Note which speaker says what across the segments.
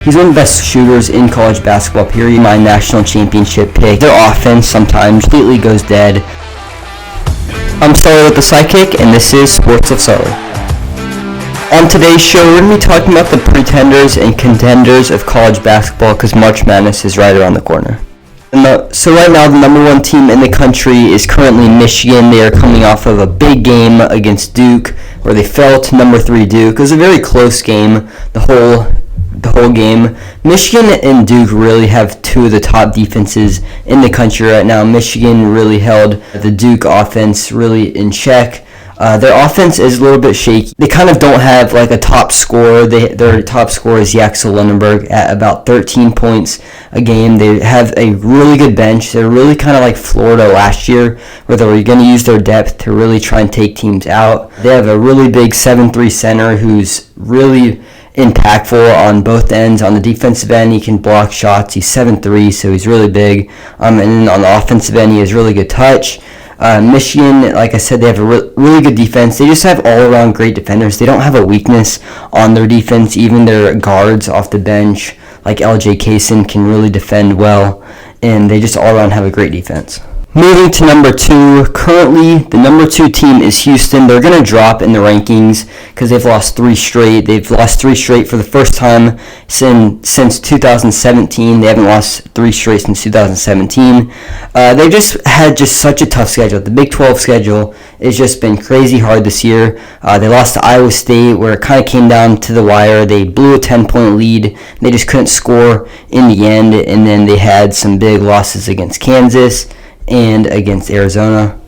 Speaker 1: He's one of the best shooters in college basketball, period. My national championship pick. Their offense sometimes completely goes dead. I'm Sully with the Sidekick, and this is Sports of Sully. On today's show, we're going to be talking about the pretenders and contenders of college basketball because March Madness is right around the corner. So right now, the number one team in the country is currently Michigan. They are coming off of a big game against Duke, where they fell to number 3 Duke. It was a very close game, the whole game. Michigan and Duke really have two of the top defenses in the country right now. Michigan really held the Duke offense really in check. Their offense is a little bit shaky. They kind of don't have like a top scorer. Their top scorer is Yaxel Lunenburg at about 13 points a game. They have a really good bench. They're really kind of like Florida last year, where they were going to use their depth to really try and take teams out. They have a really big 7'3" center who's really impactful on both ends. On the defensive end, he can block shots. He's 7'3", so he's really big. And then on the offensive end, he has really good touch. Michigan, like I said, they have a really good defense. They just have all-around great defenders. They don't have a weakness on their defense. Even their guards off the bench, like LJ Kaysen, can really defend well, and they just all-around have a great defense. Moving to number 2, currently the number 2 team is Houston. They're going to drop in the rankings because they've lost 3 straight. They've lost 3 straight for the first time since 2017. They haven't lost 3 straight since 2017. They just had such a tough schedule. The Big 12 schedule has just been crazy hard this year. They lost to Iowa State, where it kind of came down to the wire. They blew a 10-point lead. They just couldn't score in the end, and then they had some big losses against Kansas and against Arizona.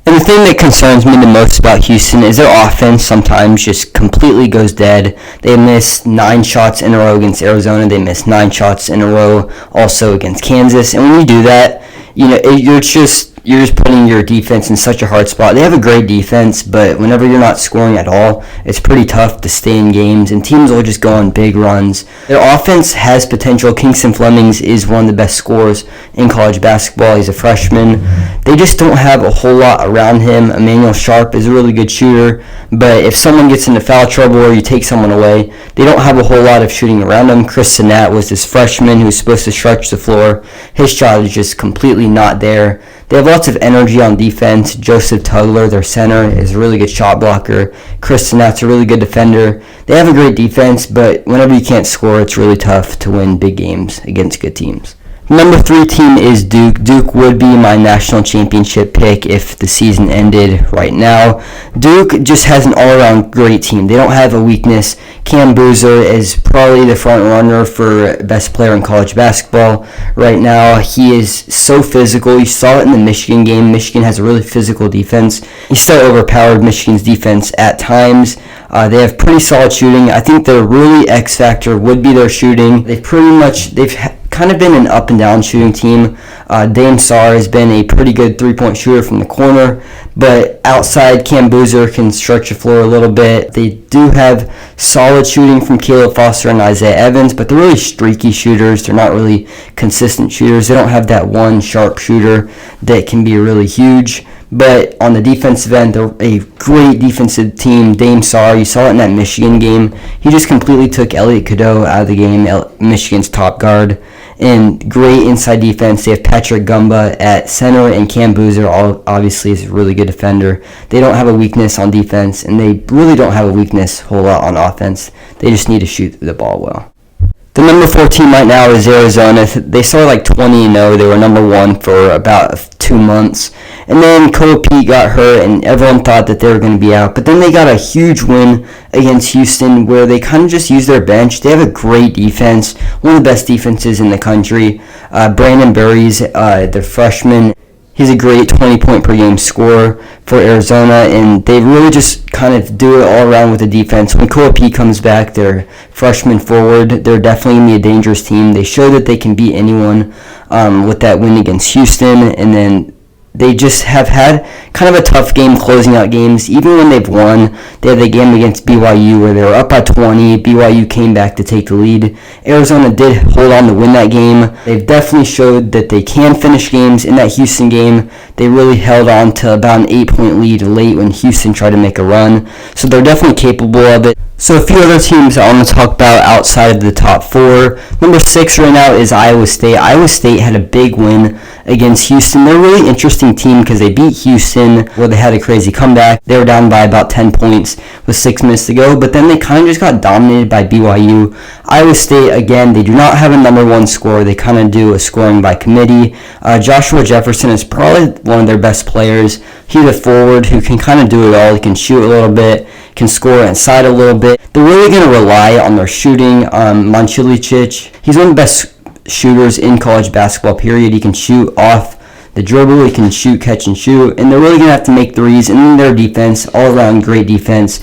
Speaker 1: And the thing that concerns me the most about Houston is their offense sometimes just completely goes dead. They missed 9 shots in a row against Arizona. They missed 9 shots in a row also against Kansas. And when you do that, you're just putting your defense in such a hard spot. They have a great defense, but whenever you're not scoring at all, it's pretty tough to stay in games, and teams will just go on big runs. Their offense has potential. Kingston Flemings is one of the best scorers in college basketball. He's a freshman. They just don't have a whole lot around him. Emmanuel Sharp is a really good shooter, but if someone gets into foul trouble or you take someone away, they don't have a whole lot of shooting around them. Chris Sinnat was this freshman who's supposed to stretch the floor. His shot is just completely not there. They have lots of energy on defense. Joseph Tugler, their center, is a really good shot blocker. Chris Sinnat's a really good defender. They have a great defense, but whenever you can't score, it's really tough to win big games against good teams. Number 3 team is Duke. Duke would be my national championship pick if the season ended right now. Duke just has an all-around great team. They don't have a weakness. Cam Boozer is probably the front runner for best player in college basketball right now. He is so physical. You saw it in the Michigan game. Michigan has a really physical defense. He still overpowered Michigan's defense at times. They have pretty solid shooting. I think their really X factor would be their shooting. They've kind of been an up and down shooting team. Dame Sarr has been a pretty good 3-point shooter from the corner, but outside, Cam Boozer can stretch the floor a little bit. They do have solid shooting from Caleb Foster and Isaiah Evans, but they're really streaky shooters. They're not really consistent shooters. They don't have that one sharp shooter that can be really huge. But on the defensive end, they're a great defensive team. Dame Sarr, you saw it in that Michigan game. He just completely took Elliot Cadeau out of the game, Michigan's top guard. And great inside defense. They have Patrick Gumba at center, and Cam Boozer obviously is a really good defender. They don't have a weakness on defense, and they really don't have a weakness a whole lot on offense. They just need to shoot the ball well. The number 4 team right now is Arizona. They started like 20-0. They were number 1 for about 2 months. And then Kobe Pete got hurt, and everyone thought that they were going to be out. But then they got a huge win against Houston, where they kind of just used their bench. They have a great defense, one of the best defenses in the country. Brandon Burries, the freshman, he's a great 20-point-per-game scorer for Arizona, and they really just kind of do it all around with the defense. When Kobe Pete comes back, their freshman forward, they're definitely going to be a dangerous team. They show that they can beat anyone with that win against Houston, and then they just have had kind of a tough game closing out games. Even when they've won, they had the game against BYU where they were up by 20. BYU came back to take the lead. Arizona did hold on to win that game. They've definitely showed that they can finish games. In that Houston game, they really held on to about an 8-point lead late when Houston tried to make a run. So they're definitely capable of it. So a few other teams I want to talk about outside of the top 4. Number 6 right now is Iowa State. Iowa State had a big win against Houston. They're a really interesting team because they beat Houston where they had a crazy comeback. They were down by about 10 points with 6 minutes to go, but then they kind of just got dominated by BYU. Iowa State, again, they do not have a number 1 scorer. They kind of do a scoring by committee. Joshua Jefferson is probably one of their best players. He's a forward who can kind of do it all. He can shoot a little bit, can score inside a little bit. They're really going to rely on their shooting. Manchilicic, he's one of the best shooters in college basketball, period. He can shoot off the dribble, he can shoot, catch, and shoot, and they're really going to have to make threes. And then their defense, all around great defense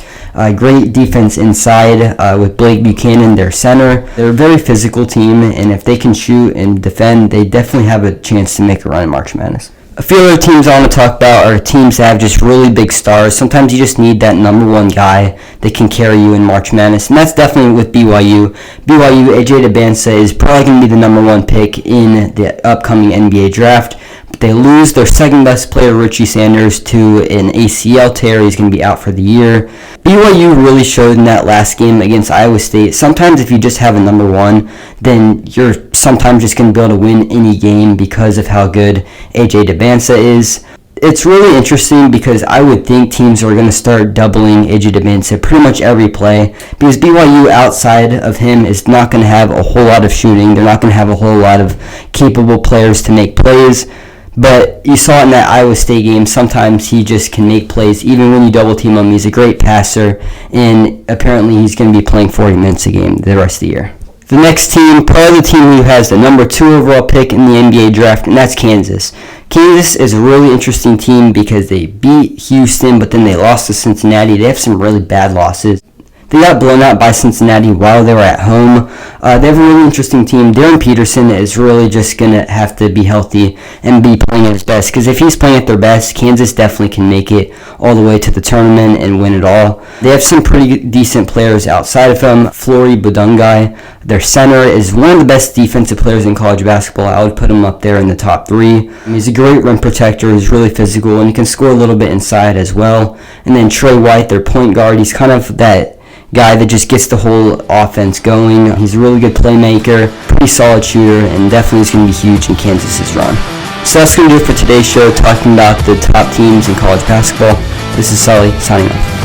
Speaker 1: inside with Blake Buchanan, their center. They're a very physical team, and if they can shoot and defend, they definitely have a chance to make a run in March Madness. A few other teams I want to talk about are teams that have just really big stars. Sometimes you just need that number 1 guy that can carry you in March Madness, and that's definitely with BYU. AJ Debinsa is probably going to be the number 1 pick in the upcoming NBA draft. But they lose their second best player, Richie Sanders, to an ACL tear. He's going to be out for the year. BYU really showed in that last game against Iowa State. Sometimes if you just have a number 1, then you're sometimes just going to be able to win any game because of how good AJ Debinsa is. It's really interesting because I would think teams are going to start doubling AJ Debinsa pretty much every play because BYU outside of him is not going to have a whole lot of shooting. They're not going to have a whole lot of capable players to make plays. But you saw in that Iowa State game, sometimes he just can make plays even when you double team him. He's a great passer, and apparently he's going to be playing 40 minutes a game the rest of the year. The next team, probably the team who has the number 2 overall pick in the NBA draft, and that's Kansas. Kansas is a really interesting team because they beat Houston, but then they lost to Cincinnati. They have some really bad losses. They got blown out by Cincinnati while they were at home. They have a really interesting team. Darren Peterson is really just going to have to be healthy and be playing at his best. Because if he's playing at their best, Kansas definitely can make it all the way to the tournament and win it all. They have some pretty decent players outside of him. Flory Budungai, their center, is one of the best defensive players in college basketball. I would put him up there in the top 3. He's a great rim protector. He's really physical, and he can score a little bit inside as well. And then Trey White, their point guard, he's kind of that guy that just gets the whole offense going. He's a really good playmaker, pretty solid shooter, and definitely is going to be huge in Kansas's run. So that's going to do it for today's show, talking about the top teams in college basketball. This is Sully, signing off.